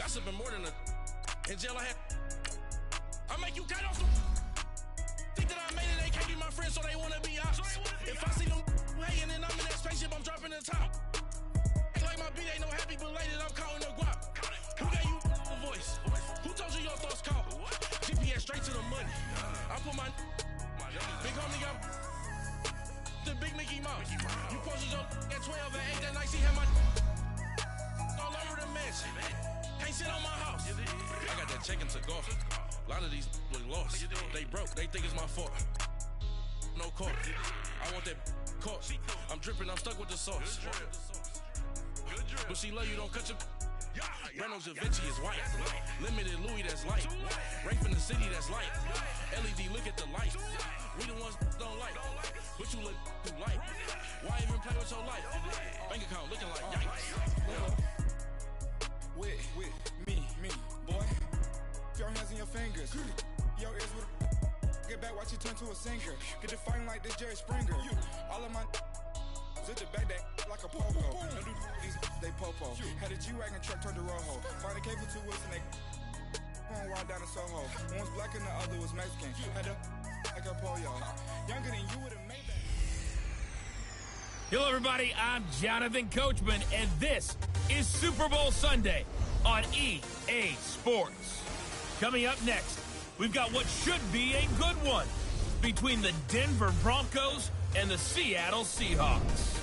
gossiping more than a. In jail, I make you cut off the. Think that I made it, they can't be my friends, so they wanna be ops. If I see them hating and I'm in that spaceship, I'm dropping the top. Act like my beat ain't no happy belated, I'm calling the guap. Who gave you a voice? Who told you your thoughts count? GPS straight to the money. I put my big homie got the big Mickey Mouse. You posted your at 12 and 8 that night, she had my all over the mansion. Can't sit on my house. I got that check into golf. A lot of these look lost. They broke, they think it's my fault. No court. I want that court. I'm dripping, I'm stuck with the sauce. But she love you, don't cut your. Reynolds Da Vinci is white. Limited Louis, that's light. Rape in the city, that's light. LED, look at the light. We the ones don't like. But you look too light. Why even play with your life? Bank account looking like yikes. With me, boy. Your hands in your fingers. Your ears with get back, watch you turn to a singer. Get you fighting like this Jerry Springer. All of my zip the back that like a popo. No do these they popo. Had a G-Wagon truck turned to Rojo. Find a cable 2 wheels and they going wild down in Soho. One was black and the other was Mexican. Had a like a pollo. Younger than you would have made that. Hello, everybody. I'm Jonathan Coachman, and this is Super Bowl Sunday on EA Sports. Coming up next, we've got what should be a good one between the Denver Broncos and the Seattle Seahawks.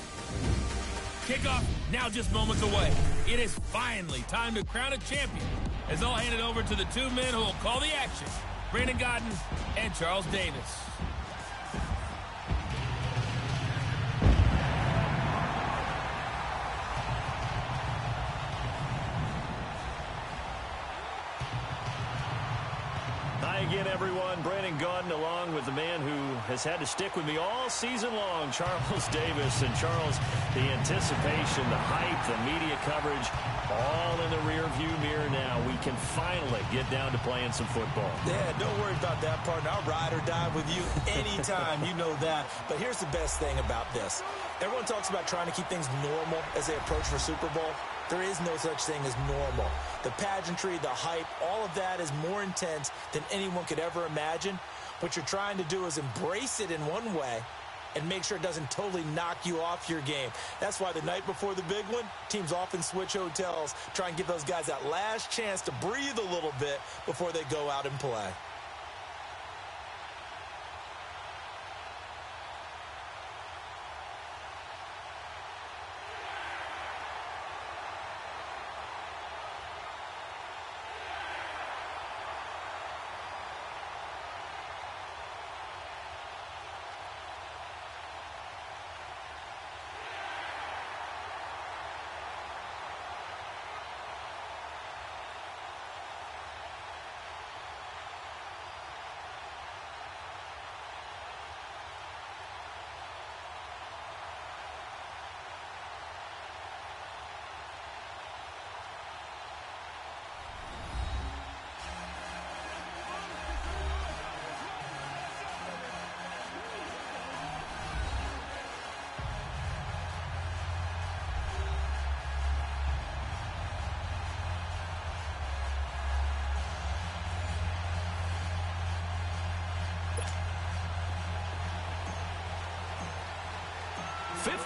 Kickoff now just moments away. It is finally time to crown a champion, as I'll hand it over to the two men who will call the action, Brandon Godden and Charles Davis. Hi again, everyone. Brandon Godden along with the man who has had to stick with me all season long, Charles Davis. And Charles, the anticipation, the hype, the media coverage, all in the rearview mirror now. We can finally get down to playing some football. Yeah, don't worry about that, partner. I'll ride or die with you anytime. You know that. But here's the best thing about this. Everyone talks about trying to keep things normal as they approach for Super Bowl. There is no such thing as normal. The pageantry, the hype, all of that is more intense than anyone could ever imagine. What you're trying to do is embrace it in one way and make sure it doesn't totally knock you off your game. That's why the night before the big one, teams often switch hotels, try and give those guys that last chance to breathe a little bit before they go out and play.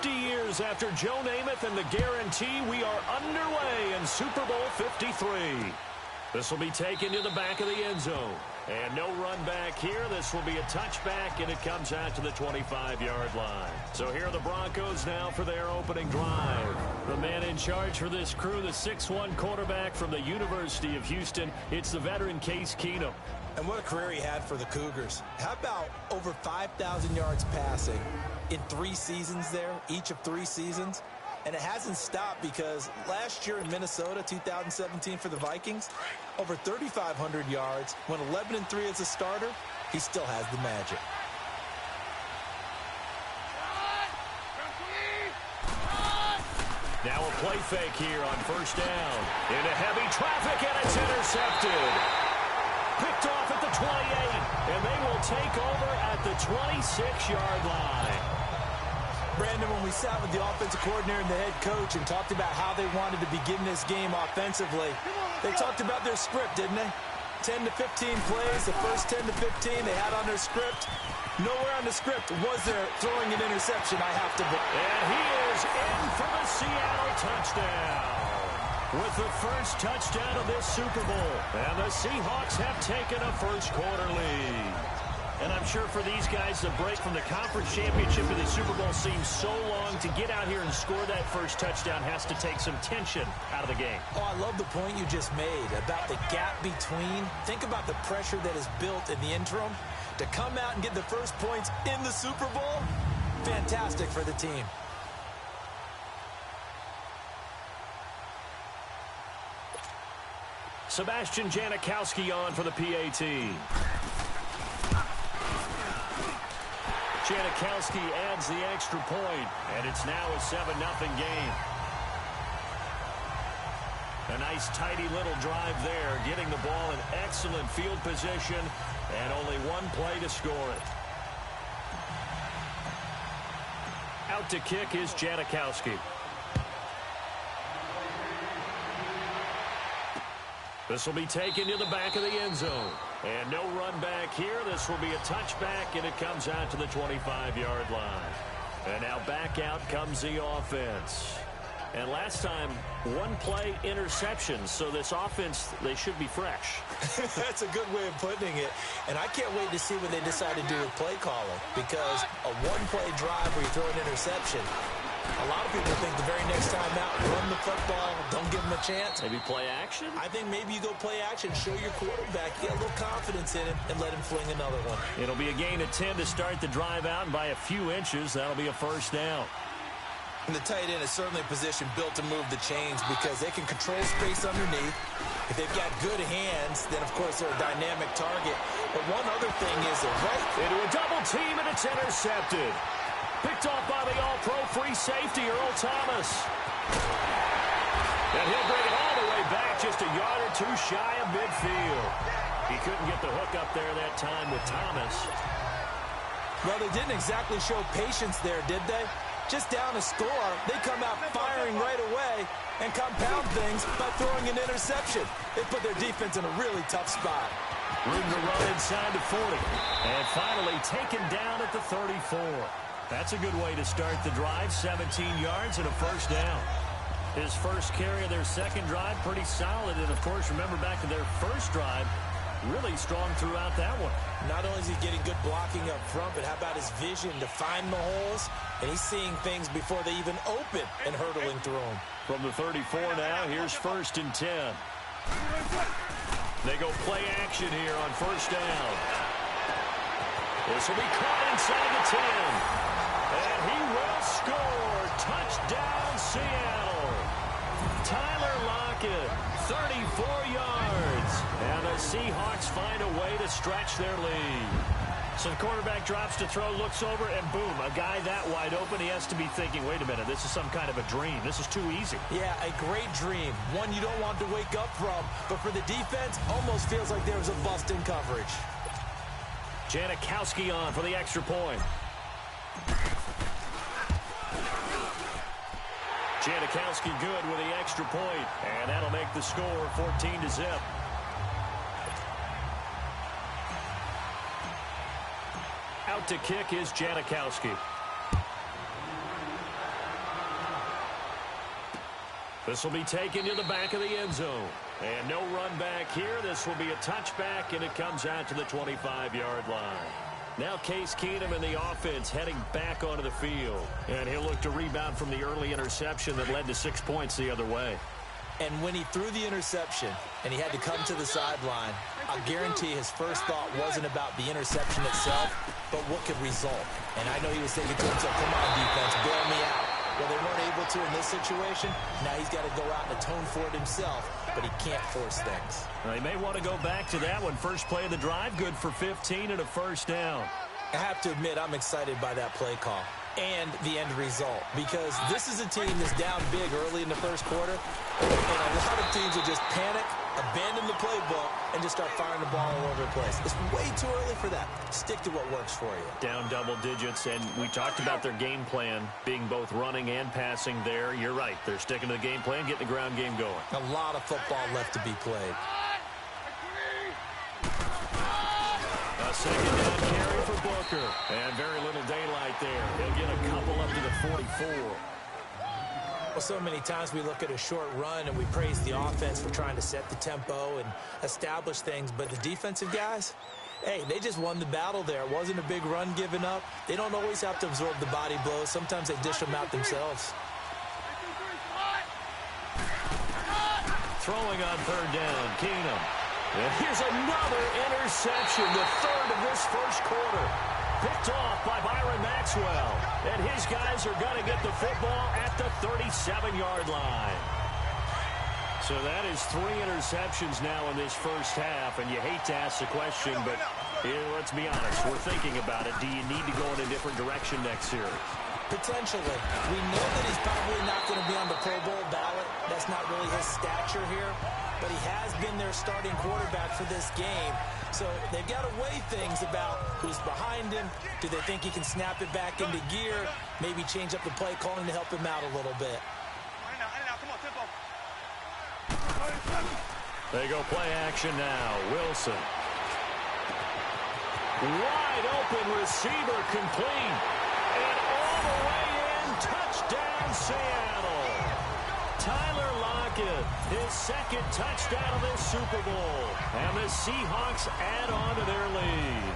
Years after Joe Namath and the guarantee, we are underway in Super Bowl 53. This will be taken to the back of the end zone. And no run back here. This will be a touchback, and it comes out to the 25-yard line. So here are the Broncos now for their opening drive. The man in charge for this crew, the 6'1 quarterback from the University of Houston. It's the veteran Case Keenum. And what a career he had for the Cougars. How about over 5,000 yards passing in 3 seasons there, each of 3 seasons? And it hasn't stopped because last year in Minnesota, 2017 for the Vikings, over 3,500 yards, went 11-3 as a starter. He still has the magic. Now a play fake here on first down. Into heavy traffic, and it's intercepted. Picked off at the 28, and they will take over at the 26-yard line. Brandon, when we sat with the offensive coordinator and the head coach and talked about how they wanted to begin this game offensively, they talked about their script, didn't they? 10 to 15 plays, the first 10 to 15 they had on their script. Nowhere on the script was there throwing an interception, I have to believe. And he is in for the Seattle touchdown with the first touchdown of this Super Bowl. And the Seahawks have taken a first-quarter lead. And I'm sure for these guys, the break from the conference championship to the Super Bowl seems so long. To get out here and score that first touchdown has to take some tension out of the game. Oh, I love the point you just made about the gap between. Think about the pressure that is built in the interim. To come out and get the first points in the Super Bowl, fantastic for the team. Sebastian Janikowski on for the PAT. Janikowski adds the extra point, and it's now a 7-0 game. A nice, tidy little drive there, getting the ball in excellent field position, and only one play to score it. Out to kick is Janikowski. This will be taken to the back of the end zone. And no run back here. This will be a touchback, and it comes out to the 25-yard line. And now back out comes the offense. And last time, one play interception. So this offense, they should be fresh. That's a good way of putting it. And I can't wait to see what they decide to do with play calling. Because a one-play drive where you throw an interception, a lot of people think the very next time out, run the football, don't give them a chance. Maybe play action? I think maybe you go play action, show your quarterback, get a little confidence in him, and let him fling another one. It'll be a gain of 10 to start the drive out, and by a few inches, that'll be a first down. And the tight end is certainly a position built to move the chains because they can control space underneath. If they've got good hands, then, of course, they're a dynamic target. But one other thing is they're right into a double team, and it's intercepted. Picked off by the all-pro free safety, Earl Thomas. And he'll bring it all the way back, just a yard or two shy of midfield. He couldn't get the hook up there that time with Thomas. Well, they didn't exactly show patience there, did they? Just down a score, they come out firing right away and compound things by throwing an interception. They put their defense in a really tough spot. Room to run inside to 40. And finally taken down at the 34. That's a good way to start the drive. 17 yards and a first down. His first carry of their second drive, pretty solid. And, of course, remember back to their first drive, really strong throughout that one. Not only is he getting good blocking up front, but how about his vision to find the holes? And he's seeing things before they even open and hurdling through them. From the 34 now, here's 1st and 10. They go play action here on first down. This will be caught inside the 10. And he will score. Touchdown, Seattle. Tyler Lockett, 34 yards. And the Seahawks find a way to stretch their lead. So the quarterback drops to throw, looks over, and boom, a guy that wide open, he has to be thinking, wait a minute, this is some kind of a dream. This is too easy. Yeah, a great dream. One you don't want to wake up from. But for the defense, almost feels like there was a bust in coverage. Janikowski on for the extra point. Janikowski good with the extra point, and that'll make the score 14-0. Out to kick is Janikowski. This will be taken to the back of the end zone. And no run back here. This will be a touchback, and it comes out to the 25-yard line. Now Case Keenum and the offense heading back onto the field. And he'll look to rebound from the early interception that led to 6 points the other way. And when he threw the interception and he had to come to the sideline, I guarantee his first thought wasn't about the interception itself, but what could result. And I know he was thinking to himself, come on, defense, bail me out. Well, they weren't able to in this situation. Now he's got to go out and atone for it himself, but he can't force things. Well, he may want to go back to that one. First play of the drive, good for 15 and a first down. I have to admit, I'm excited by that play call and the end result, because this is a team that's down big early in the first quarter, and a lot of teams will just panic, abandon the playbook and just start firing the ball all over the place. It's way too early for that. Stick to what works for you. Down double digits, and we talked about their game plan being both running and passing there. You're right. They're sticking to the game plan, getting the ground game going. A lot of football left to be played. A second down carry for Booker. And very little daylight there. He'll get a couple up to the 44. Well, so many times we look at a short run and we praise the offense for trying to set the tempo and establish things, but the defensive guys, hey, they just won the battle there. It wasn't a big run given up. They don't always have to absorb the body blows. Sometimes they dish them out themselves. Throwing on third down, Keenum. And here's another interception, the third of this first quarter. Picked off by Byron Maxwell. And his guys are going to get the football at the 37-yard line. So that is 3 interceptions now in this first half. And you hate to ask the question, but let's be honest. We're thinking about it. Do you need to go in a different direction next series? Potentially. We know that he's probably not going to be on the Pro Bowl ballot. That's not really his stature here. But he has been their starting quarterback for this game. So they've got to weigh things about who's behind him. Do they think he can snap it back into gear? Maybe change up the play calling to help him out a little bit. They go play action now. Wilson. Wide open receiver complete. And all the way in. Touchdown Seattle. Tyler Lockett, his second touchdown of this Super Bowl. And the Seahawks add on to their lead.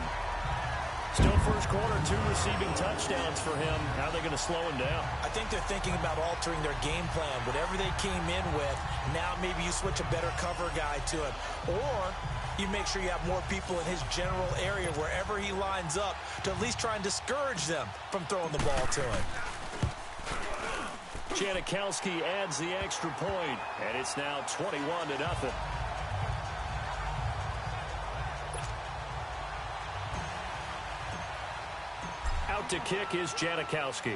Still first quarter, 2 receiving touchdowns for him. How are they going to slow him down? I think they're thinking about altering their game plan. Whatever they came in with, now maybe you switch a better cover guy to him. Or you make sure you have more people in his general area wherever he lines up to at least try and discourage them from throwing the ball to him. Janikowski adds the extra point, and it's now 21-0. Out to kick is Janikowski.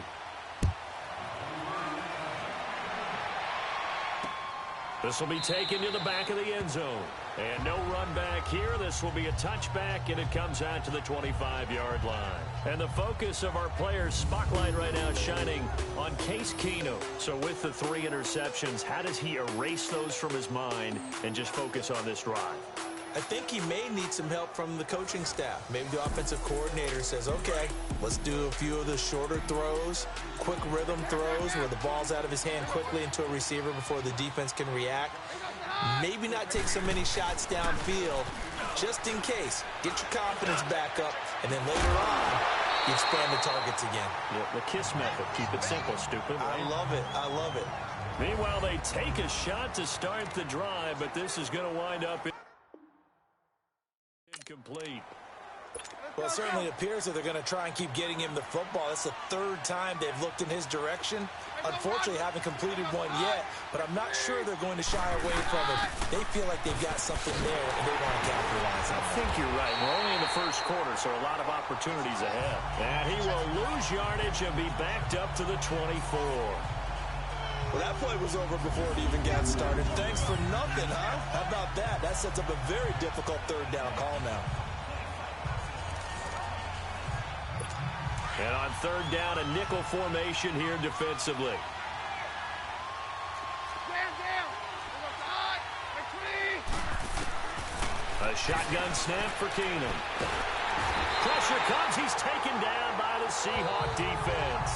This will be taken to the back of the end zone. And no run back here. This will be a touchback, and it comes out to the 25-yard line. And the focus of our players' spotlight right now shining on Case Keenum. So with the 3 interceptions, how does he erase those from his mind and just focus on this drive? I think he may need some help from the coaching staff. Maybe the offensive coordinator says, okay, let's do a few of the shorter throws, quick rhythm throws where the ball's out of his hand quickly into a receiver before the defense can react. Maybe not take so many shots downfield, just in case. Get your confidence back up, and then later on, you expand the targets again. Yeah, the KISS method. Keep it simple, stupid. Right? I love it. I love it. Meanwhile, they take a shot to start the drive, but this is going to wind up incomplete. Well, it certainly appears that they're going to try and keep getting him the football. That's the 3rd time they've looked in his direction. Unfortunately, haven't completed one yet, but I'm not sure they're going to shy away from it. They feel like they've got something there, and they want to capitalize on it. I think you're right. We're only in the first quarter, so a lot of opportunities ahead. And he will lose yardage and be backed up to the 24. Well, that play was over before it even got started. Thanks for nothing, huh? How about that? That sets up a very difficult 3rd down call now. And on 3rd down, a nickel formation here defensively. A shotgun snap for Keenum. Pressure comes. He's taken down by the Seahawk defense.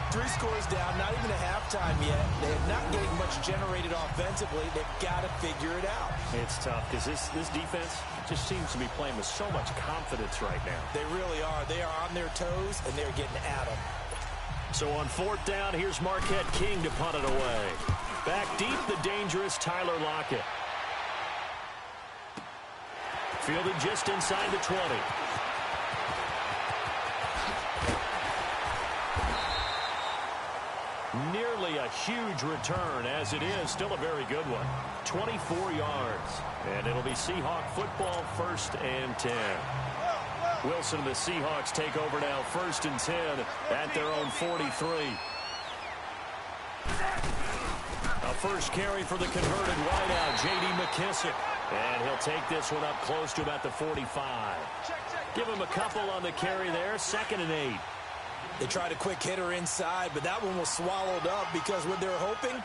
3 scores down, not even a halftime yet. They have not getting much generated offensively. They've got to figure it out. It's tough because this defense just seems to be playing with so much confidence right now. They really are. They are on their toes, and they're getting at them. So on 4th down, here's Marquette King to punt it away. Back deep, the dangerous Tyler Lockett. Fielded just inside the 20. Nearly a huge return, as it is still a very good one. 24 yards. And it'll be Seahawk football, 1st and 10. Wilson and the Seahawks take over now, 1st and 10 at their own 43. A first carry for the converted wideout, J.D. McKissic. And he'll take this one up close to about the 45. Give him a couple on the carry there, 2nd and 8. They tried a quick hitter inside, but that one was swallowed up because what they're hoping,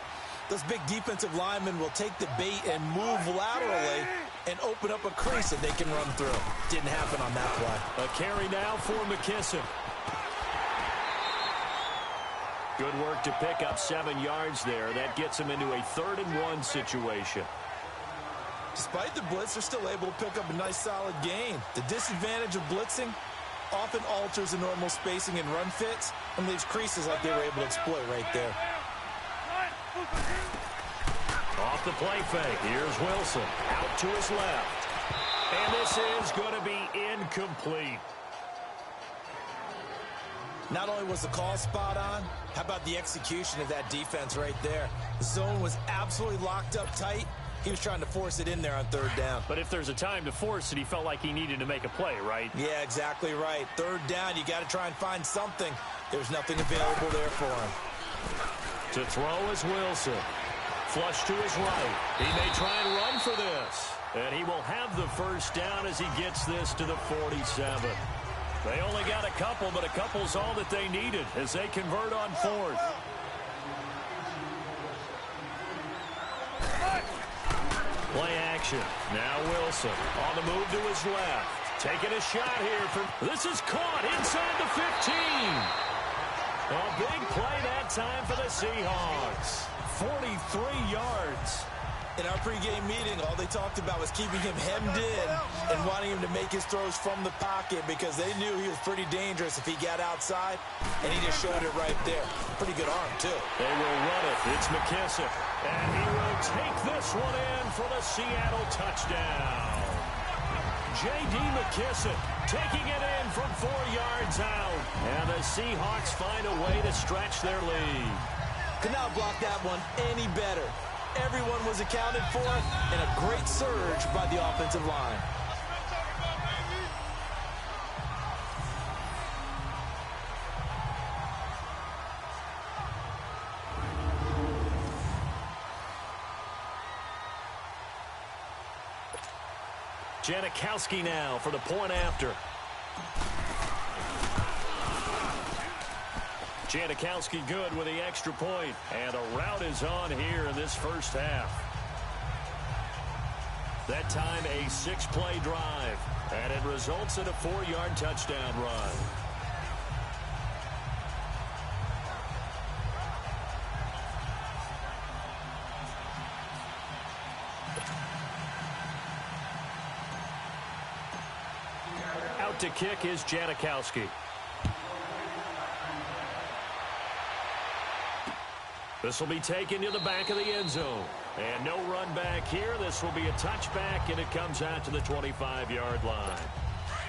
those big defensive linemen will take the bait and move laterally and open up a crease that they can run through. Didn't happen on that play. A carry now for McKissic. Good work to pick up 7 yards there. That gets him into a 3rd and 1 situation. Despite the blitz, they're still able to pick up a nice solid gain. The disadvantage of blitzing often alters the normal spacing and run fits and leaves creases like they were able to exploit right there. Off the play fake. Here's Wilson. Out to his left. And this is going to be incomplete. Not only was the call spot on, how about the execution of that defense right there? The zone was absolutely locked up tight. He was trying to force it in there on 3rd down. But if there's a time to force it, he felt like he needed to make a play, right? Yeah, exactly right. 3rd down, you got to try and find something. There's nothing available there for him. To throw is Wilson. Flush to his right. He may try and run for this. And he will have the first down as he gets this to the 47. They only got a couple, but a couple's all that they needed as they convert on 4th. Play action. Now Wilson on the move to his left. Taking a shot here from... This is caught inside the 15. A big play that time for the Seahawks. 43 yards. In our pregame meeting, all they talked about was keeping him hemmed in and wanting him to make his throws from the pocket because they knew he was pretty dangerous if he got outside, and he just showed it right there. Pretty good arm, too. They will run it. It's McKissic. And he will take this one in for the Seattle touchdown. J.D. McKissic taking it in from 4 yards out. And the Seahawks find a way to stretch their lead. Could not block that one any better. Everyone was accounted for, and a great surge by the offensive line. Janikowski now for the point after. Janikowski good with the extra point. And a rout is on here in this first half. That time a 6-play drive. And it results in a 4-yard touchdown run. Out to kick is Janikowski. This will be taken to the back of the end zone. And no run back here. This will be a touchback, and it comes out to the 25-yard line.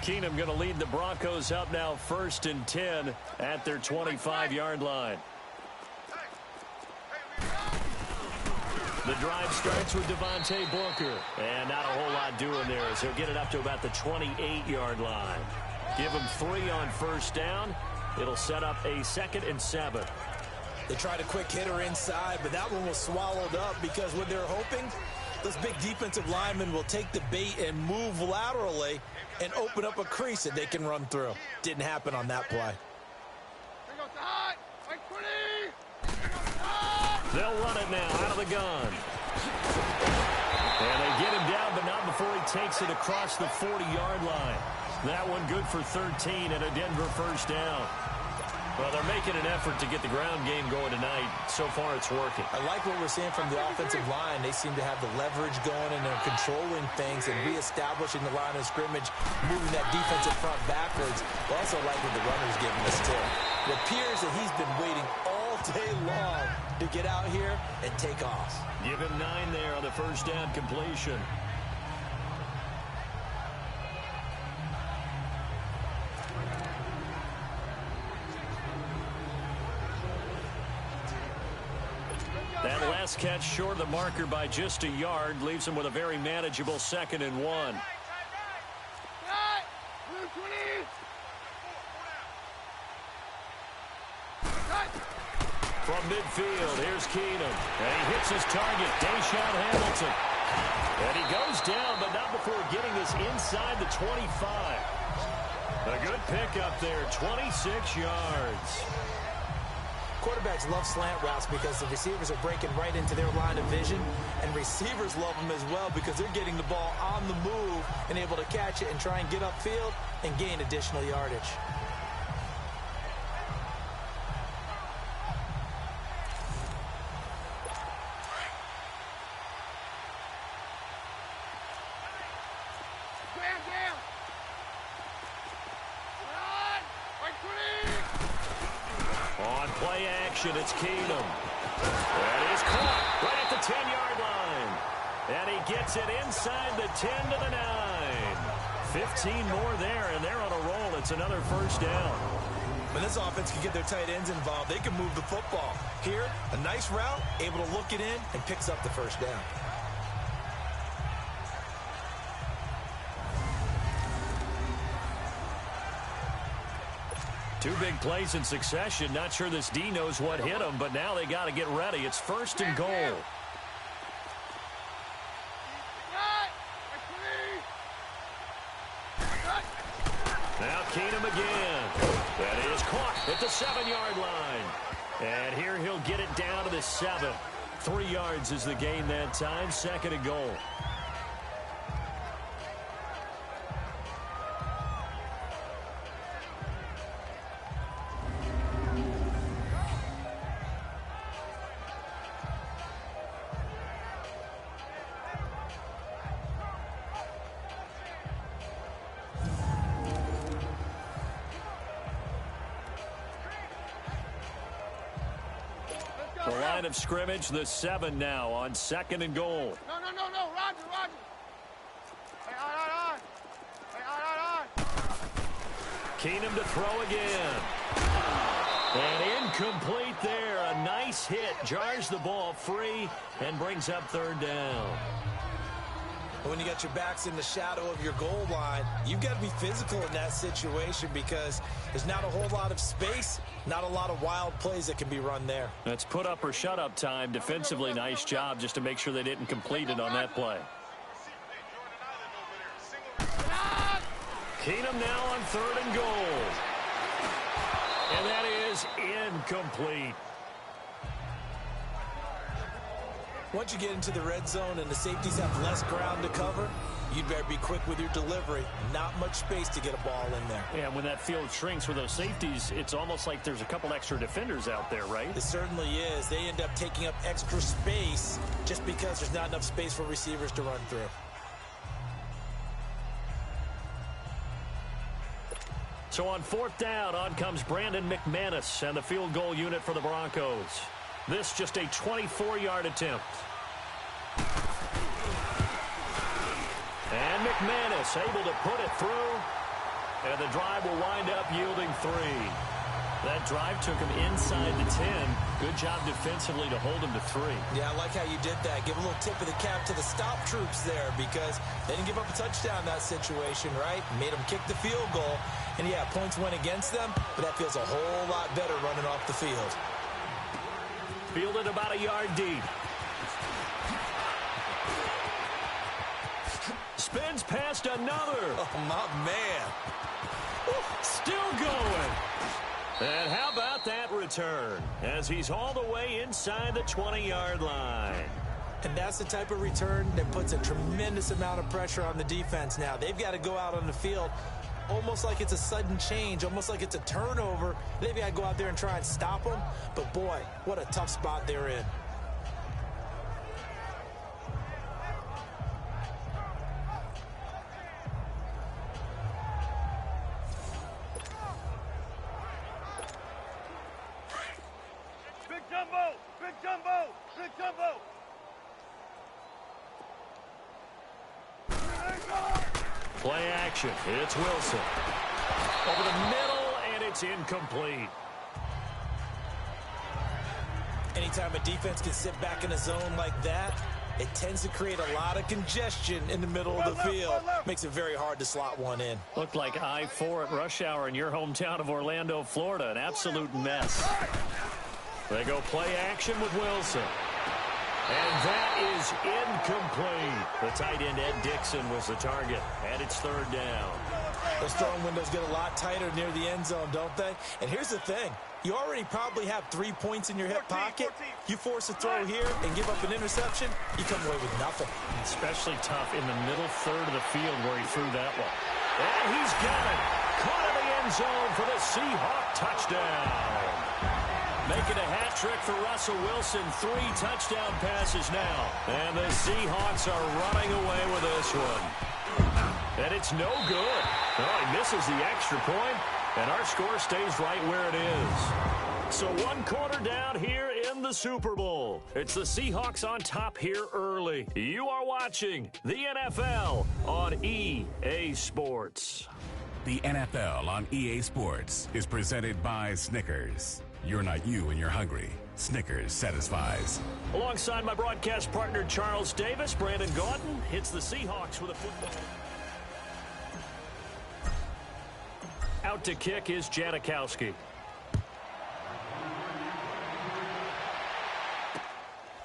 Keenum going to lead the Broncos up now 1st and 10 at their 25-yard line. The drive starts with Devontae Booker. And not a whole lot doing there as he'll get it up to about the 28-yard line. Give him 3 on 1st down. It'll set up a 2nd and 7. They tried a quick hitter inside, but that one was swallowed up because what they're hoping, those big defensive linemen will take the bait and move laterally and open up a crease that they can run through. Didn't happen on that play. They'll run it now out of the gun. And they get him down, but not before he takes it across the 40-yard line. That one good for 13 and a Denver first down. Well, they're making an effort to get the ground game going tonight. So far, it's working. I like what we're seeing from the offensive line. They seem to have the leverage going, and they're controlling things and reestablishing the line of scrimmage, moving that defensive front backwards. I also like what the runner's giving us, too. It appears that he's been waiting all day long to get out here and take off. Give him 9 there on the first down completion. That last catch short of the marker by just a yard leaves him with a very manageable 2nd and 1. From midfield, here's Keenum. And he hits his target, Deshaun Hamilton. And he goes down, but not before getting this inside the 25. A good pickup there, 26 yards. Quarterbacks love slant routes because the receivers are breaking right into their line of vision, and receivers love them as well because they're getting the ball on the move and able to catch it and try and get upfield and gain additional yardage. On play action, it's Keenum. That is caught right at the 10-yard line. And he gets it inside the 10 to the 9. 15 more there, and they're on a roll. It's another first down. When this offense can get their tight ends involved, they can move the football. Here, a nice route, able to look it in, and picks up the first down. Two big plays in succession. Not sure this D knows what hit him, but now they got to get ready. It's first and goal. Now Keenum again. That is caught at the 7-yard line. And here he'll get it down to the 7. 3 yards is the gain that time. Second and goal. The line of scrimmage, the 7 now on second and goal. No, Roger. Hey, on. Keenum to throw again. And incomplete there. A nice hit. Jars the ball free and brings up third down. When you got your backs in the shadow of your goal line, you've got to be physical in that situation because there's not a whole lot of space, not a lot of wild plays that can be run there. That's put up or shut up time. Defensively, nice job just to make sure they didn't complete it on that play. Keenum now on third and goal. And that is incomplete. Once you get into the red zone and the safeties have less ground to cover, you'd better be quick with your delivery. Not much space to get a ball in there. Yeah, when that field shrinks for those safeties, it's almost like there's a couple extra defenders out there, right? It certainly is. They end up taking up extra space just because there's not enough space for receivers to run through. So on fourth down, on comes Brandon McManus and the field goal unit for the Broncos. This just a 24-yard attempt. And McManus able to put it through. And the drive will wind up yielding 3. That drive took him inside the 10. Good job defensively to hold him to 3. Yeah, I like how you did that. Give a little tip of the cap to the stop troops there because they didn't give up a touchdown in that situation, right? Made them kick the field goal. And, yeah, points went against them, but that feels a whole lot better running off the field. Fielded about a yard deep. Spins past another. Oh, my man. Still going. And how about that return as he's all the way inside the 20-yard line. And that's the type of return that puts a tremendous amount of pressure on the defense now. They've got to go out on the field almost like it's a sudden change, almost like it's a turnover. They've got to go out there and try and stop them. But, boy, what a tough spot they're in. Big jumbo. Play action. It's Wilson. Over the middle, and it's incomplete. Anytime a defense can sit back in a zone like that, it tends to create a lot of congestion in the middle of the field. Makes it very hard to slot one in. Looked like I-4 at rush hour in your hometown of Orlando, Florida. An absolute mess. They go play action with Wilson. And that is incomplete. The tight end, Ed Dixon, was the target. And it's third down. Those throwing windows get a lot tighter near the end zone, don't they? And here's the thing. You already probably have 3 points in your hip pocket. You force a throw here and give up an interception, you come away with nothing. Especially tough in the middle third of the field where he threw that one. And he's got it. Caught in the end zone for the Seahawk touchdown. Making a hat trick for Russell Wilson. 3 touchdown passes now. And the Seahawks are running away with this one. And it's no good. Oh, he misses the extra point. And our score stays right where it is. So 1 quarter down here in the Super Bowl. It's the Seahawks on top here early. You are watching the NFL on EA Sports. The NFL on EA Sports is presented by Snickers. You're not you when you're hungry. Snickers satisfies. Alongside my broadcast partner Charles Davis, Brandon Gaudin hits the Seahawks with a football. Out to kick is Janikowski.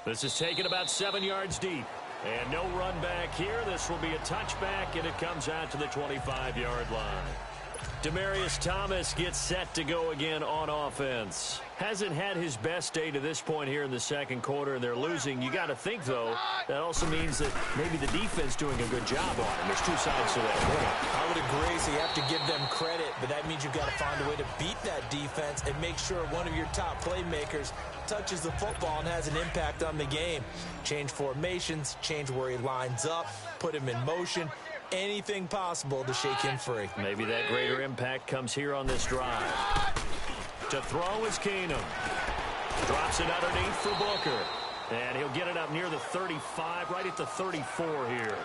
This is taken about 7 yards deep. And no run back here. This will be a touchback, and it comes out to the 25-yard line. Demaryius Thomas gets set to go again on offense. Hasn't had his best day to this point here in the second quarter, and they're losing. You got to think, though, that also means that maybe the defense doing a good job on him. There's 2 sides to that coin. I would agree, so you have to give them credit, but that means you've got to find a way to beat that defense and make sure one of your top playmakers touches the football and has an impact on the game. Change formations, change where he lines up, put him in motion. Anything possible to shake him free. Maybe that greater impact comes here on this drive. To throw is Keenum. Drops it underneath for Booker. And he'll get it up near the 35, right at the 34 here.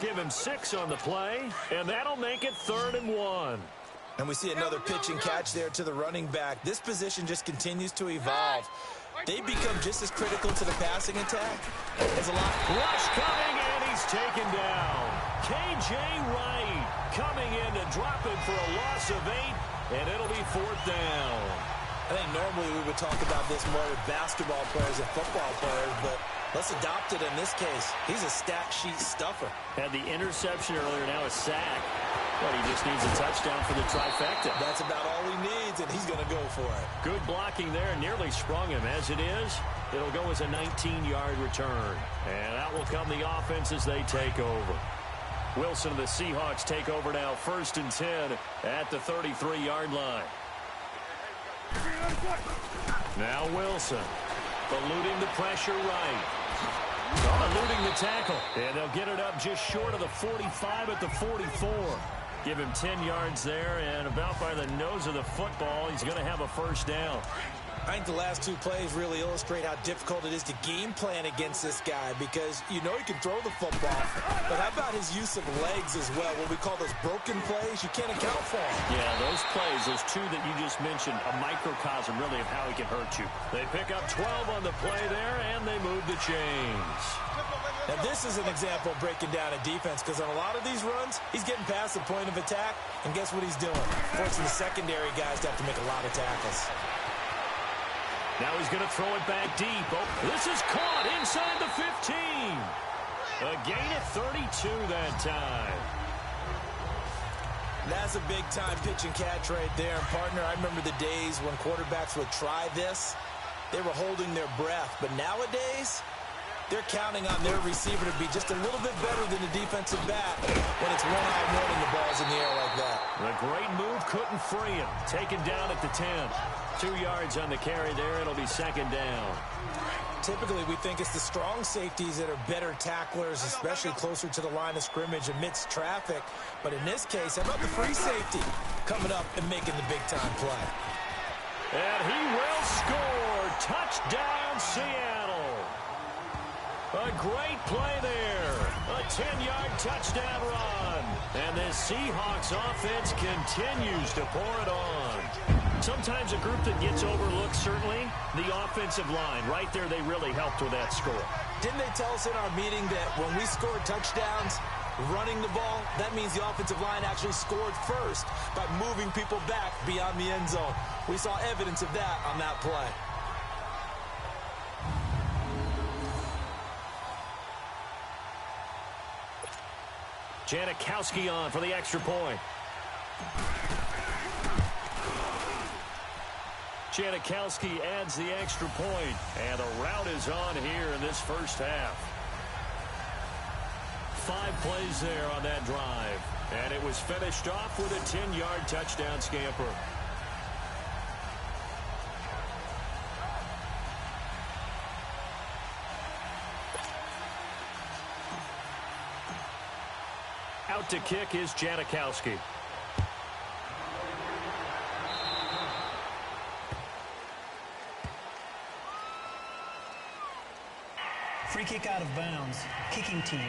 Give him 6 on the play, and that'll make it 3rd and 1. And we see another pitch and catch there to the running back. This position just continues to evolve. They become just as critical to the passing attack as a lot. Rush coming, and he's taken down. K.J. Wright coming in to drop him for a loss of 8, and it'll be 4th down. I think normally we would talk about this more with basketball players and football players, but let's adopt it in this case. He's a stat sheet stuffer. Had the interception earlier, now a sack. But he just needs a touchdown for the trifecta. That's about all he needs, and he's going to go for it. Good blocking there, nearly sprung him. As it is, it'll go as a 19-yard return. And out will come the offense as they take over. Wilson and the Seahawks take over now, 1st and 10 at the 33-yard line. Now Wilson, eluding the pressure right. Eluding the tackle. And they'll get it up just short of the 45 at the 44. Give him 10 yards there, and about by the nose of the football, he's going to have a 1st down. I think the last 2 plays really illustrate how difficult it is to game plan against this guy because you know he can throw the football, but how about his use of legs as well? What we call those broken plays, you can't account for them. Yeah, those plays, those 2 that you just mentioned, a microcosm really of how he can hurt you. They pick up 12 on the play there, and they move the chains. Now this is an example of breaking down a defense because on a lot of these runs, he's getting past the point of attack, and guess what he's doing? Forcing the secondary guys to have to make a lot of tackles. Now he's going to throw it back deep. Oh, this is caught inside the 15. A gain of 32 that time. That's a big-time pitch and catch right there. And, partner, I remember the days when quarterbacks would try this. They were holding their breath. But nowadays, they're counting on their receiver to be just a little bit better than the defensive back when it's one-on-one and the ball's in the air like that. The great move couldn't free him. Taken down at the 10. 2 yards on the carry there. It'll be 2nd down. Typically, we think it's the strong safeties that are better tacklers, especially closer to the line of scrimmage amidst traffic. But in this case, how about the free safety coming up and making the big-time play? And he will score. Touchdown, Seattle. A great play there. A 10-yard touchdown run. And the Seahawks offense continues to pour it on. Sometimes a group that gets overlooked, certainly, the offensive line. Right there, they really helped with that score. Didn't they tell us in our meeting that when we score touchdowns running the ball, that means the offensive line actually scored first by moving people back beyond the end zone? We saw evidence of that on that play. Janikowski on for the extra point. Janikowski adds the extra point, and the rout is on here in this first half. 5 plays there on that drive, and it was finished off with a 10-yard touchdown scamper. Out to kick is Janikowski. Free kick out of bounds. Kicking team.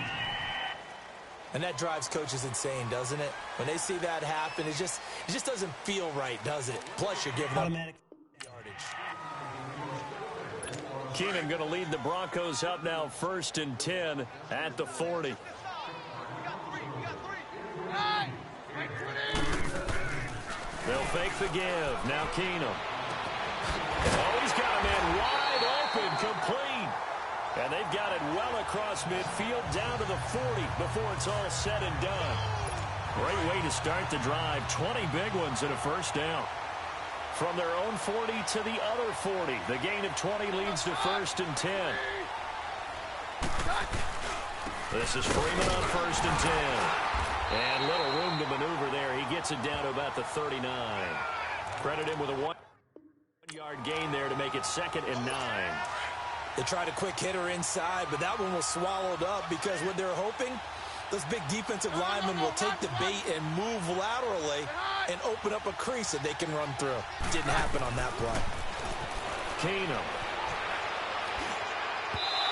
And that drives coaches insane, doesn't it? When they see that happen, it just doesn't feel right, does it? Plus, you're giving Automatic yardage. Keenan going to lead the Broncos up now 1st and 10 at the 40. They'll fake the give. Now Keenum. Oh, he's got a man wide open, complete. And they've got it well across midfield down to the 40 before it's all said and done. Great way to start the drive. 20 big ones and a first down. From their own 40 to the other 40. The gain of 20 leads to 1st and 10. This is Freeman on 1st and 10. And little room to maneuver there. He gets it down to about the 39. Credit him with a 1-yard gain there to make it 2nd and 9. They tried a quick hitter inside, but that one was swallowed up because what they're hoping, those big defensive linemen will take the bait and move laterally and open up a crease that they can run through. Didn't happen on that play. Keenum.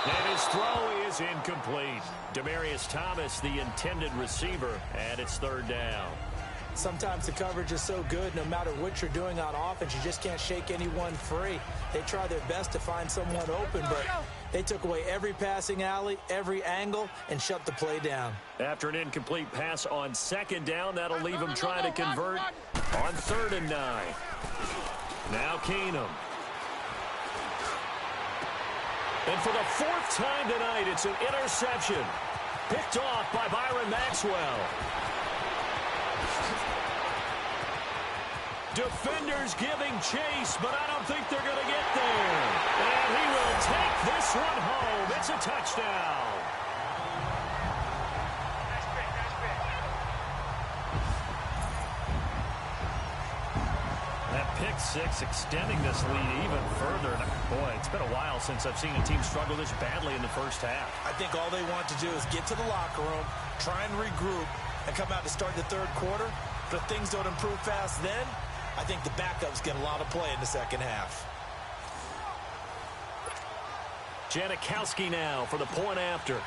And his throw is incomplete. Demaryius Thomas, the intended receiver, and it's 3rd down. Sometimes the coverage is so good, no matter what you're doing on offense, you just can't shake anyone free. They try their best to find someone open, but they took away every passing alley, every angle, and shut the play down. After an incomplete pass on 2nd down, that'll leave them trying to convert on 3rd and 9. Now Keenum. And for the 4th time tonight, it's an interception. Picked off by Byron Maxwell. Defenders giving chase, but I don't think they're going to get there. And he will take this one home. It's a touchdown. That pick 6 extending this lead even further. Boy, it's been a while since I've seen a team struggle this badly in the first half. I think all they want to do is get to the locker room, try and regroup, and come out to start the 3rd quarter. But if things don't improve fast then, I think the backups get a lot of play in the 2nd half. Janikowski now for the point after.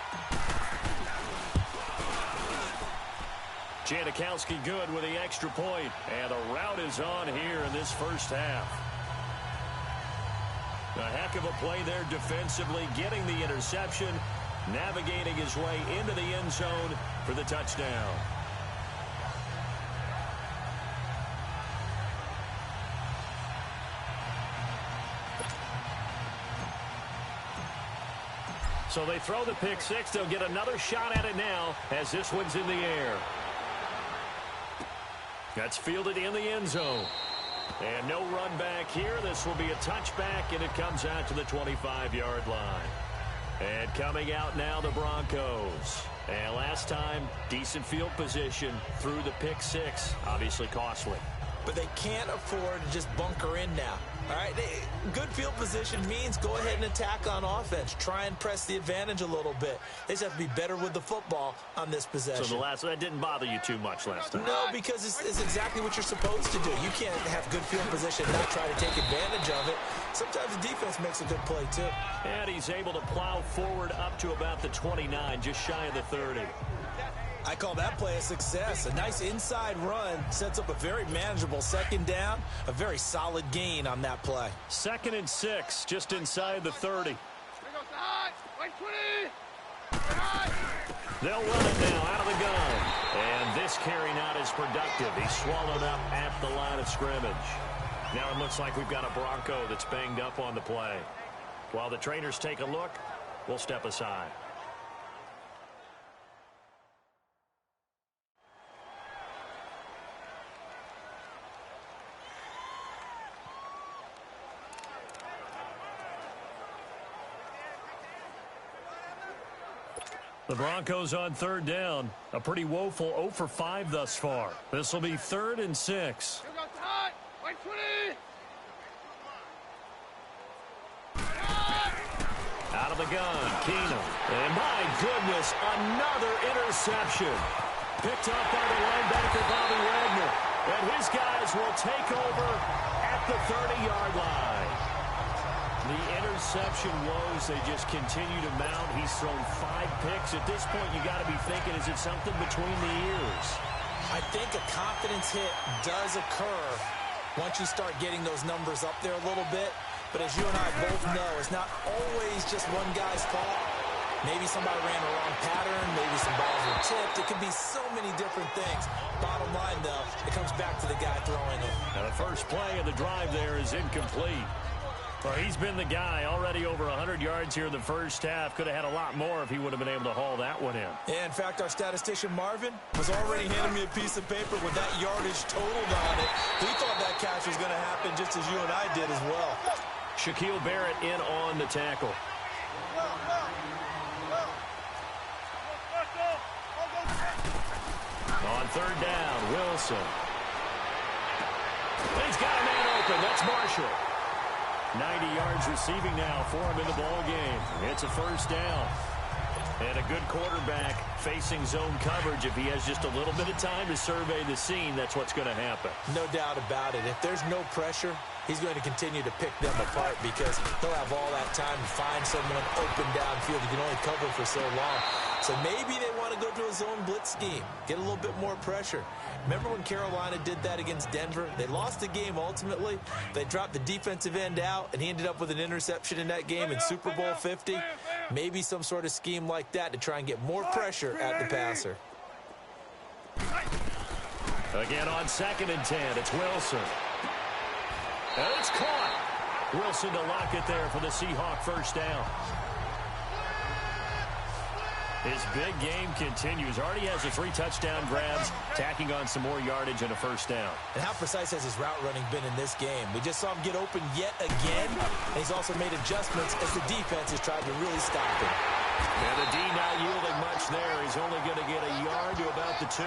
Janikowski good with the extra point, and the rout is on here in this first half. A heck of a play there defensively, getting the interception, navigating his way into the end zone for the touchdown. So they throw the pick 6. They'll get another shot at it now as this one's in the air. That's fielded in the end zone. And no run back here. This will be a touchback, and it comes out to the 25-yard line. And coming out now, the Broncos. And last time, decent field position through the pick 6. Obviously costly. But they can't afford to just bunker in now. All right, good field position means go ahead and attack on offense. Try and press the advantage a little bit. They just have to be better with the football on this possession. So that didn't bother you too much last time? No, because it's exactly what you're supposed to do. You can't have good field position and not try to take advantage of it. Sometimes the defense makes a good play, too. And he's able to plow forward up to about the 29, just shy of the 30. I call that play a success. A nice inside run sets up a very manageable 2nd down. A very solid gain on that play. 2nd and 6, just inside the 30. They'll run it now out of the gun. And this carry not as productive. He's swallowed up at the line of scrimmage. Now it looks like we've got a Bronco that's banged up on the play. While the trainers take a look, we'll step aside. The Broncos on third down. A pretty woeful 0 for 5 thus far. This will be 3rd and 6. Out of the gun, Keenum. And my goodness, another interception. Picked up by the linebacker, Bobby Wagner. And his guys will take over at the 30-yard line. The interception woes, they just continue to mount. He's thrown 5 picks. At this point, you got to be thinking, is it something between the ears? I think a confidence hit does occur once you start getting those numbers up there a little bit. But as you and I both know, it's not always just one guy's fault. Maybe somebody ran the wrong pattern. Maybe some balls were tipped. It could be so many different things. Bottom line, though, it comes back to the guy throwing it. Now the first play of the drive there is incomplete. Well, he's been the guy already over 100 yards here in the first half. Could have had a lot more if he would have been able to haul that one in. Yeah, in fact, our statistician Marvin was already handing me a piece of paper with that yardage totaled on it. He thought that catch was going to happen just as you and I did as well. Shaquille Barrett in on the tackle. On third down, Wilson. He's got a man open. That's Marshall. 90 yards receiving now for him in the ball game. It's a first down. And a good quarterback facing zone coverage. If he has just a little bit of time to survey the scene, that's what's going to happen. No doubt about it. If there's no pressure, he's going to continue to pick them apart because he'll have all that time to find someone open downfield. He can only cover for so long. So maybe they want to go to a zone blitz scheme, get a little bit more pressure. Remember when Carolina did that against Denver? They lost the game ultimately. They dropped the defensive end out, and he ended up with an interception in that game in Super Bowl 50. Maybe some sort of scheme like that to try and get more pressure at the passer. Again on 2nd and 10, it's Wilson. And it's caught. Wilson to lock it there for the Seahawks first down. His big game continues. Already has the 3 touchdown grabs, tacking on some more yardage and a first down. And how precise has his route running been in this game? We just saw him get open yet again, and he's also made adjustments as the defense has tried to really stop him. And the D not yielding much there. He's only going to get a yard to about the 2.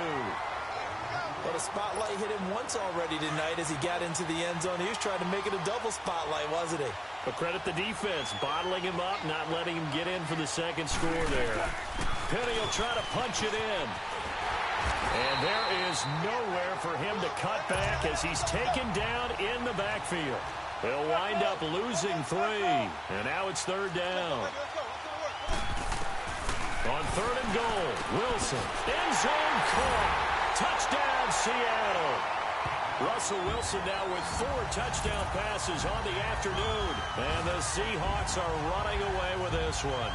But a spotlight hit him once already tonight as he got into the end zone. He was trying to make it a double spotlight, wasn't he? But credit the defense, bottling him up, not letting him get in for the second score there. Penny will try to punch it in. And there is nowhere for him to cut back as he's taken down in the backfield. He'll wind up losing 3. And now it's 3rd down. On 3rd and goal, Wilson. End zone caught. Touchdown, Seattle. Russell Wilson now with 4 touchdown passes on the afternoon. And the Seahawks are running away with this one.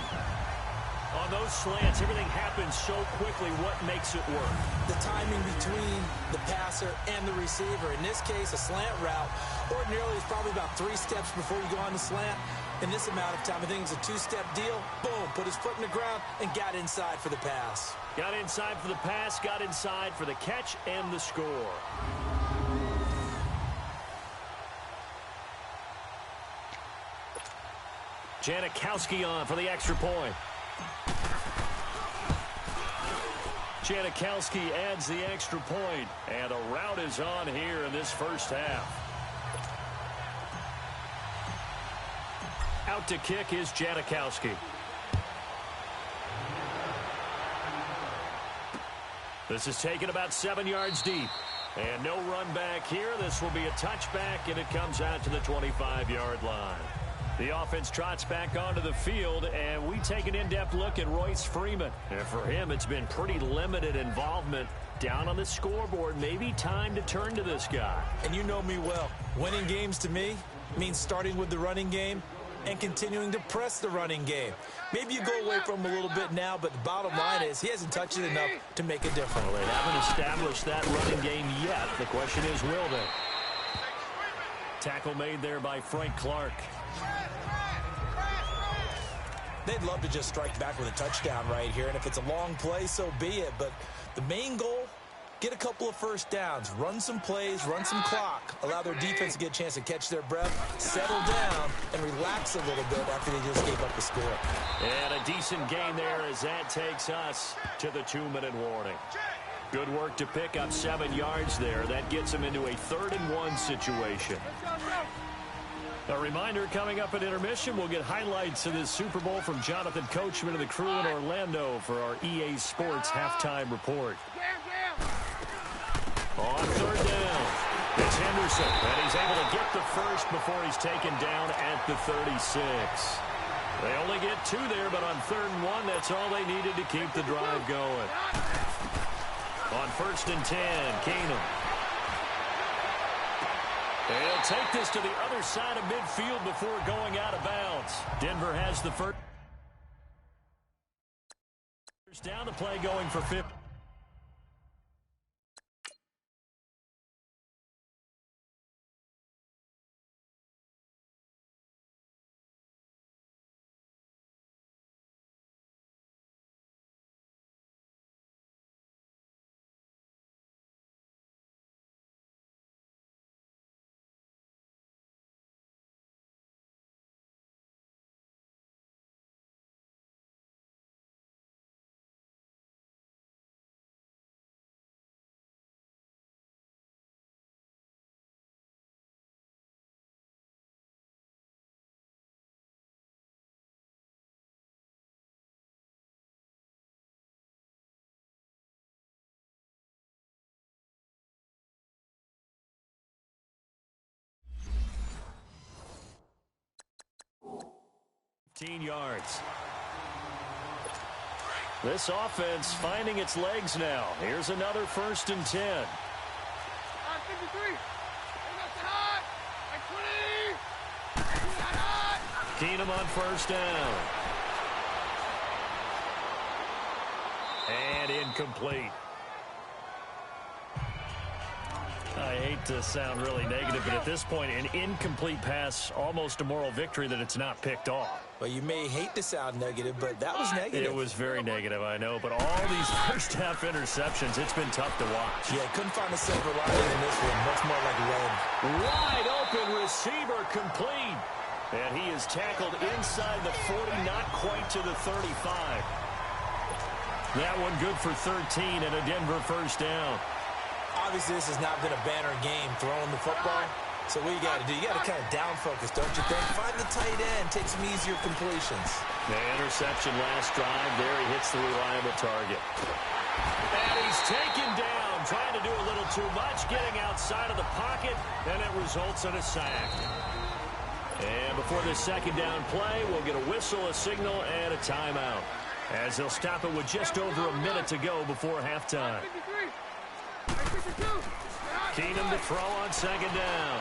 On those slants, everything happens so quickly. What makes it work? The timing between the passer and the receiver. In this case, a slant route. Ordinarily, it's probably about 3 steps before you go on the slant. In this amount of time, I think it's a 2-step deal. Boom, put his foot in the ground and got inside for the pass. Got inside for the pass, got inside for the catch and the score. Janikowski on for the extra point. Janikowski adds the extra point, and a rout is on here in this first half. Out to kick is Janikowski. This is taken about 7 yards deep. And no run back here. This will be a touchback, and it comes out to the 25-yard line. The offense trots back onto the field, and we take an in-depth look at Royce Freeman. And for him, it's been pretty limited involvement down on the scoreboard. Maybe time to turn to this guy. And you know me well. Winning games to me means starting with the running game and continuing to press the running game. Maybe you go away from him a little bit now, but the bottom line is he hasn't touched it enough to make a difference. Well, they haven't established that running game yet. The question is, will they? Tackle made there by Frank Clark. They'd love to just strike back with a touchdown right here, and if it's a long play, so be it. But the main goal Get a couple of first downs, run some plays, run some clock, allow their defense to get a chance to catch their breath, settle down, and relax a little bit after they just gave up the score. And a decent gain there as that takes us to the 2-minute warning. Good work to pick up 7 yards there. That gets them into a 3rd-and-1 situation. A reminder, coming up at intermission, we'll get highlights of this Super Bowl from Jonathan Coachman and the crew in Orlando for our EA Sports halftime report. On 3rd down, it's Henderson, and he's able to get the first before he's taken down at the 36. They only get 2 there, but on 3rd and 1, that's all they needed to keep the drive going. On 1st and 10, Keenum. They'll take this to the other side of midfield before going out of bounds. Denver has the first down, the play going for 50. Yards. This offense finding its legs now. Here's another 1st and 10. Keenum on 1st down. And incomplete. I hate to sound really negative, but at this point, an incomplete pass, almost a moral victory that it's not picked off. Well, you may hate to sound negative, but that was negative. It was very negative, I know, but all these first-half interceptions, it's been tough to watch. Yeah, couldn't find a silver lining in this one. Much more like red. Wide open receiver complete. And he is tackled inside the 40, not quite to the 35. That one good for 13 and a Denver 1st down. Obviously, this has not been a banner game throwing the football. So what you got to do, you got to kind of down focus, don't you think? Find the tight end, take some easier completions. The interception last drive. There he hits the reliable target. And he's taken down, trying to do a little too much, getting outside of the pocket, and it results in a sack. And before this 2nd down play, we'll get a whistle, a signal, and a timeout, as they'll stop it with just over a minute to go before halftime. Keenum to throw on 2nd down.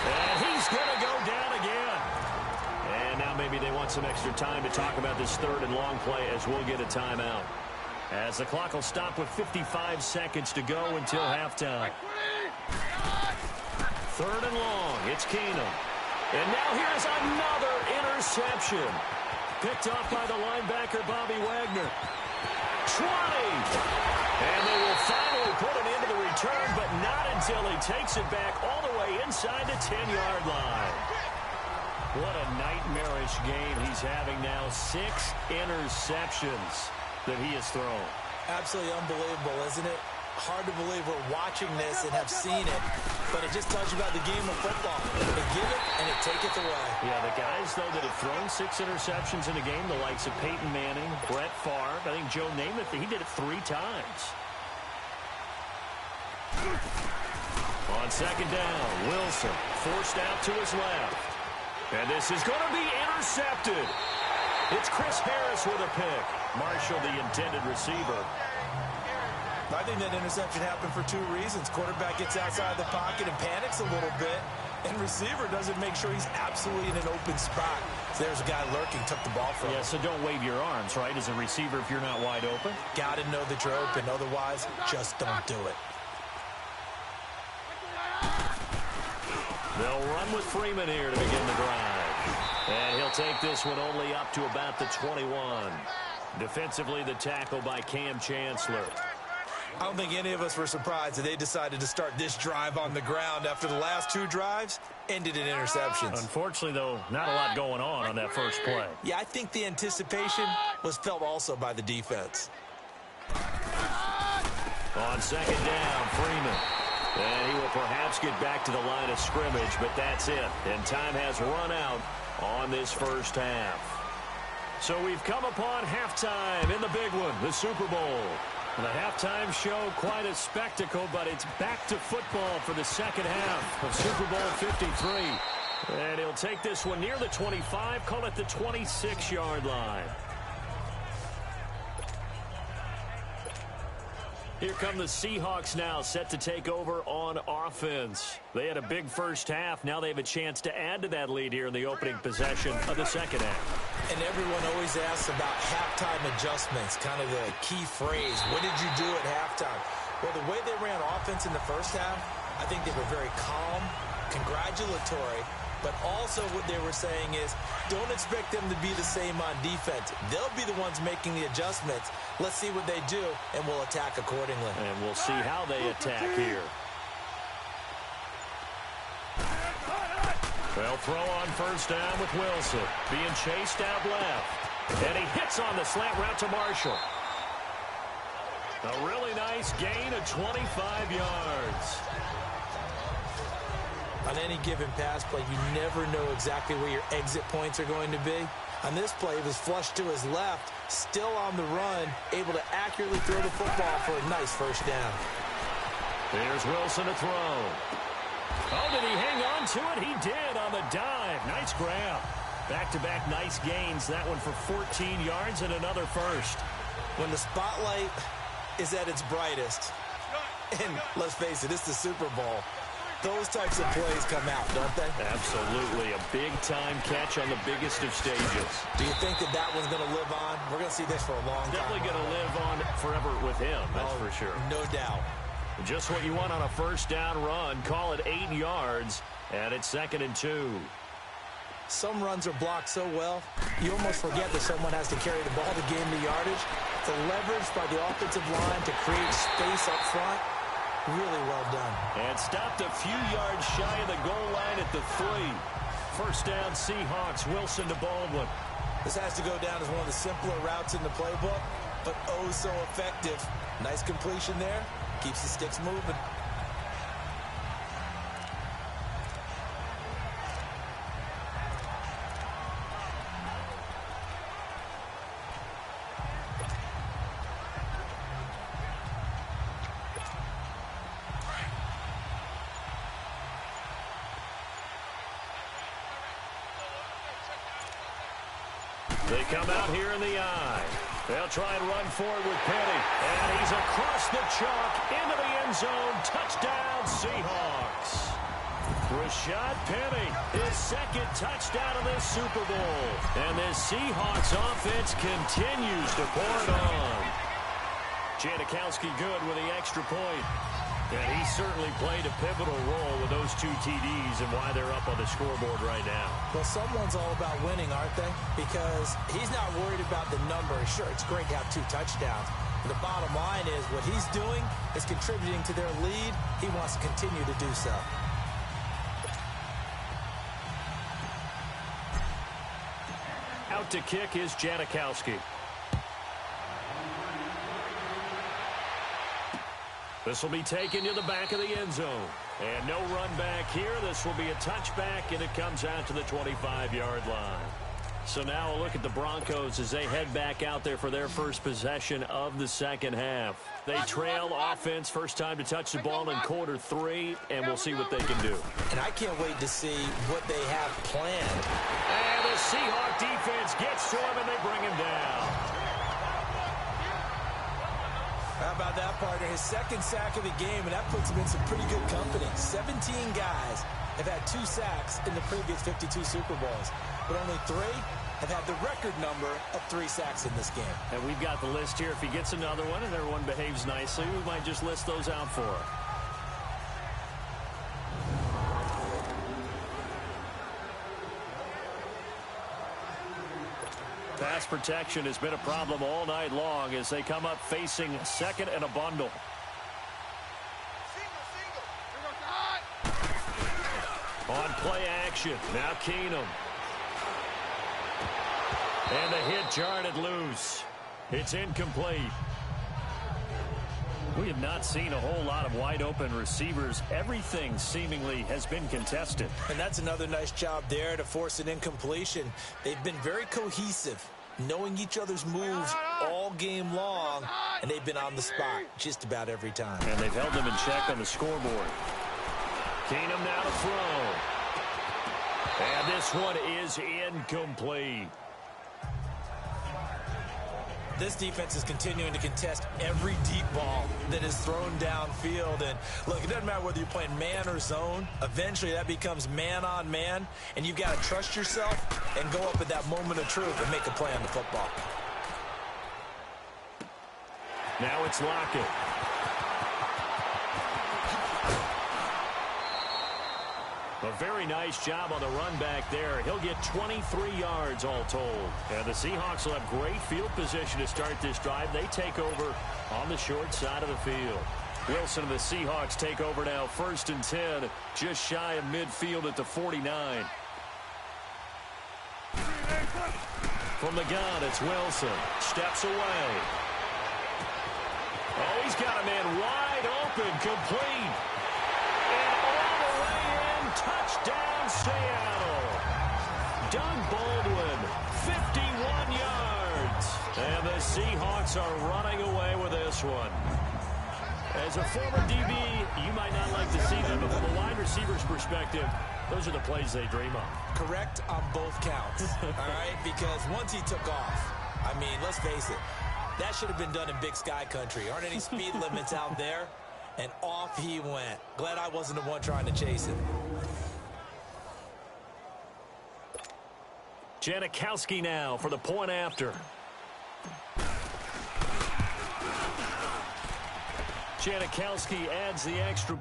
And he's going to go down again. And now maybe they want some extra time to talk about this 3rd and long play, as we'll get a timeout. As the clock will stop with 55 seconds to go until halftime. 3rd and long, it's Keenum. And now here's another interception. Picked off by the linebacker, Bobby Wagner. 20! And they will finally put it into the return, but not until he takes it back all the way inside the 10-yard line. What a nightmarish game he's having now. 6 interceptions that he has thrown. Absolutely unbelievable, isn't it? Hard to believe we're watching this and have seen it, but it just tells you about the game of football. They give it, and it taketh away. Yeah, the guys, though, that have thrown 6 interceptions in a game, the likes of Peyton Manning, Brett Favre, I think Joe Namath, he did it 3 times. On 2nd down, Wilson forced out to his left. And this is going to be intercepted. It's Chris Harris with a pick. Marshall, the intended receiver. I think that interception happened for 2 reasons. Quarterback gets outside the pocket and panics a little bit, and receiver doesn't make sure he's absolutely in an open spot. So there's a guy lurking, took the ball from him. Yeah, so don't wave your arms, right, as a receiver if you're not wide open. Got to know that you're open. Otherwise, just don't do it. They'll run with Freeman here to begin the drive. And he'll take this one only up to about the 21. Defensively, the tackle by Cam Chancellor. I don't think any of us were surprised that they decided to start this drive on the ground after the last 2 drives ended in interceptions. Unfortunately, though, not a lot going on that first play. Yeah, I think the anticipation was felt also by the defense. On second down, Freeman. And he will perhaps get back to the line of scrimmage, but that's it. And time has run out on this first half. So we've come upon halftime in the big one, the Super Bowl. And the halftime show, quite a spectacle, but it's back to football for the second half of Super Bowl 53. And he'll take this one near the 25, call it the 26-yard line. Here come the Seahawks now, set to take over on offense. They had a big first half. Now they have a chance to add to that lead here in the opening possession of the second half. And everyone always asks about halftime adjustments, kind of the key phrase. What did you do at halftime? Well, the way they ran offense in the first half, I think they were very calm, congratulatory, but also what they were saying is don't expect them to be the same on defense. They'll be the ones making the adjustments. Let's see what they do, and we'll attack accordingly. And we'll see how they attack here. They'll throw on first down with Wilson. Being chased out left. And he hits on the slant route to Marshall. A really nice gain of 25 yards. On any given pass play, you never know exactly where your exit points are going to be. On this play, it was flushed to his left, still on the run, able to accurately throw the football for a nice first down. Here's Wilson to throw. Oh, did he hang on to it? He did on the dive. Nice grab. Back-to-back nice gains. That one for 14 yards and another first. When the spotlight is at its brightest, and let's face it, it's the Super Bowl, those types of plays come out, don't they? Absolutely. A big-time catch on the biggest of stages. Do you think that that one's going to live on? We're going to see this for a long time. Definitely going to live on forever with him, that's for sure. No doubt. Just what you want on a first down run. Call it 8 yards, and it's 2nd and 2. Some runs are blocked so well, you almost forget that someone has to carry the ball to gain the yardage. The leverage by the offensive line to create space up front. Really well done. And stopped a few yards shy of the goal line at the 3. First down, Seahawks. Wilson to Baldwin. This has to go down as one of the simpler routes in the playbook, but oh so effective. Nice completion there. Keeps the sticks moving. They come out here in the eye. They'll try and run forward with Penny. And he's across the chalk into the end zone. Touchdown, Seahawks. Rashad Penny, his 2nd touchdown of this Super Bowl. And this Seahawks offense continues to pour it on. Janikowski good with the extra point. And he certainly played a pivotal role with those 2 TDs and why they're up on the scoreboard right now. Well, someone's all about winning, aren't they? Because he's not worried about the number. Sure, it's great to have 2 touchdowns. But the bottom line is what he's doing is contributing to their lead. He wants to continue to do so. Out to kick is Janikowski. This will be taken to the back of the end zone. And no run back here. This will be a touchback, and it comes out to the 25-yard line. So now a look at the Broncos as they head back out there for their first possession of the second half. They trail offense, first time to touch the ball in quarter 3, and we'll see what they can do. And I can't wait to see what they have planned. And the Seahawk defense gets to him, and they bring him down. How about that, partner? His 2nd sack of the game, and that puts him in some pretty good company. 17 guys have had 2 sacks in the previous 52 Super Bowls, but only 3 have had the record number of 3 sacks in this game. And we've got the list here. If he gets another one and everyone behaves nicely, we might just list those out for him. Pass protection has been a problem all night long as they come up facing 2nd and a bundle. On play action, now Keenum. And the hit jarred it loose. It's incomplete. We have not seen a whole lot of wide-open receivers. Everything seemingly has been contested. And that's another nice job there to force an incompletion. They've been very cohesive, knowing each other's moves all game long, and they've been on the spot just about every time. And they've held them in check on the scoreboard. Keenum now to throw. And this one is incomplete. This defense is continuing to contest every deep ball that is thrown downfield. And look, it doesn't matter whether you're playing man or zone. Eventually that becomes man on man, and you've got to trust yourself and go up at that moment of truth and make a play on the football. Now it's Lockett. A very nice job on the run back there. He'll get 23 yards all told. And the Seahawks will have great field position to start this drive. They take over on the short side of the field. Wilson and the Seahawks take over now, 1st and 10, just shy of midfield at the 49. From the gun, it's Wilson. Steps away. Oh, he's got a man wide open, complete. And all the way in, touchdown Seattle. Doug Baldwin, 51 yards. And the Seahawks are running away with this one. As a former DB, you might not like to see them, but from a wide receiver's perspective, those are the plays they dream of. Correct on both counts, all right? Because once he took off, I mean, let's face it, that should have been done in Big Sky country. Aren't any speed limits out there? And off he went. Glad I wasn't the one trying to chase him. Janikowski now for the point after. Janikowski adds the extra